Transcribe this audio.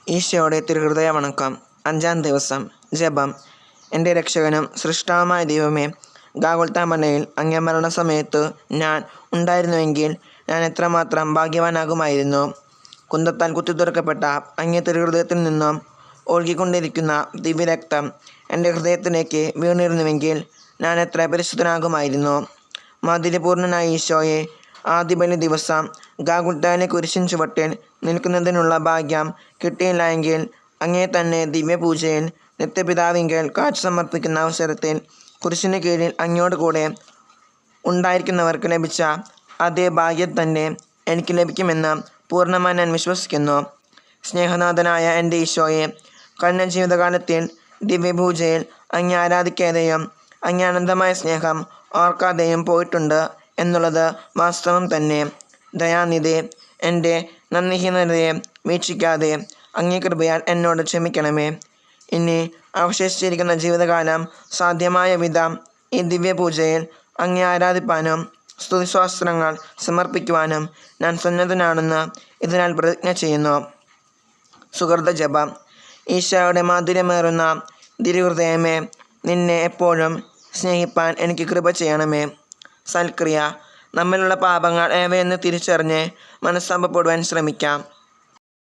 ഈശോയുടെ തിരുഹൃദയ വണക്കം. 5-ാം ദിവസം. ജപം. എൻ്റെ രക്ഷകനും സൃഷ്ടാവുമായ ദൈവമേ, ഗാഗുൽത്താ മലയിൽ അങ്ങേ മരണസമയത്ത് ഞാൻ ഉണ്ടായിരുന്നുവെങ്കിൽ ഞാൻ എത്രമാത്രം ഭാഗ്യവാനാകുമായിരുന്നു. കുന്തത്താൽ കുത്തിത്തുറക്കപ്പെട്ട അങ്ങേ തിരുഹൃദയത്തിൽ നിന്നും ഒഴുകിക്കൊണ്ടിരിക്കുന്ന ദിവ്യരക്തം എൻ്റെ ഹൃദയത്തിലേക്ക് വീണിരുന്നുവെങ്കിൽ ഞാൻ എത്ര പരിശുദ്ധനാകുമായിരുന്നു. മാധുര്യപൂർണനായ ഈശോയെ, ആദ്യബലി ദിവസം ഗാഗുൽത്തായിലെ കുരിശിൻ ചുവട്ടിൽ നിൽക്കുന്നതിനുള്ള ഭാഗ്യം കിട്ടിയില്ല എങ്കിൽ അങ്ങേ തന്നെ ദിവ്യപൂജയിൽ നിത്യപിതാവിങ്കൽ കാഴ്ച സമർപ്പിക്കുന്ന അവസരത്തിൽ കുരിശിന് കീഴിൽ അങ്ങയോട് കൂടെ ഉണ്ടായിരിക്കുന്നവർക്ക് ലഭിച്ച അതേ ഭാഗ്യം തന്നെ എനിക്ക് ലഭിക്കുമെന്ന് പൂർണ്ണമായി ഞാൻ വിശ്വസിക്കുന്നു. സ്നേഹനാഥനായ എൻ്റെ ഈശോയെ, കഴിഞ്ഞ ജീവിതകാലത്തിൽ ദിവ്യപൂജയിൽ അങ്ങേ ആരാധിക്കാതെയും അങ്ങേ അനന്തമായ സ്നേഹം ഓർക്കാതെയും പോയിട്ടുണ്ട് എന്നുള്ളത് വാസ്തവം തന്നെ. ദയാനിധി, എൻ്റെ നന്ദിഹീനതയെ വീക്ഷിക്കാതെ അങ്ങേ കൃപയാൽ എന്നോട് ക്ഷമിക്കണമേ. ഇനി അവശേഷിച്ചിരിക്കുന്ന ജീവിതകാലം സാധ്യമായ വിധം ഈ ദിവ്യപൂജയിൽ അങ്ങേ ആരാധിപ്പാനും സ്തുതിസ്തോത്രങ്ങൾ സമർപ്പിക്കുവാനും ഞാൻ സന്നദ്ധനാണെന്ന് ഇതിനാൽ പ്രതിജ്ഞ ചെയ്യുന്നു. സുഹൃത ജപം. ഈശോയുടെ മാധുര്യമേറുന്ന തിരുഹൃദയമേ, നിന്നെ എപ്പോഴും സ്നേഹിപ്പാൻ എനിക്ക് കൃപ ചെയ്യണമേ. സൽക്രിയ. നമ്മിലുള്ള പാപങ്ങൾ ഏവയെന്ന് തിരിച്ചറിഞ്ഞ് മനസ്താപപ്പെടുവാൻ ശ്രമിക്കാം.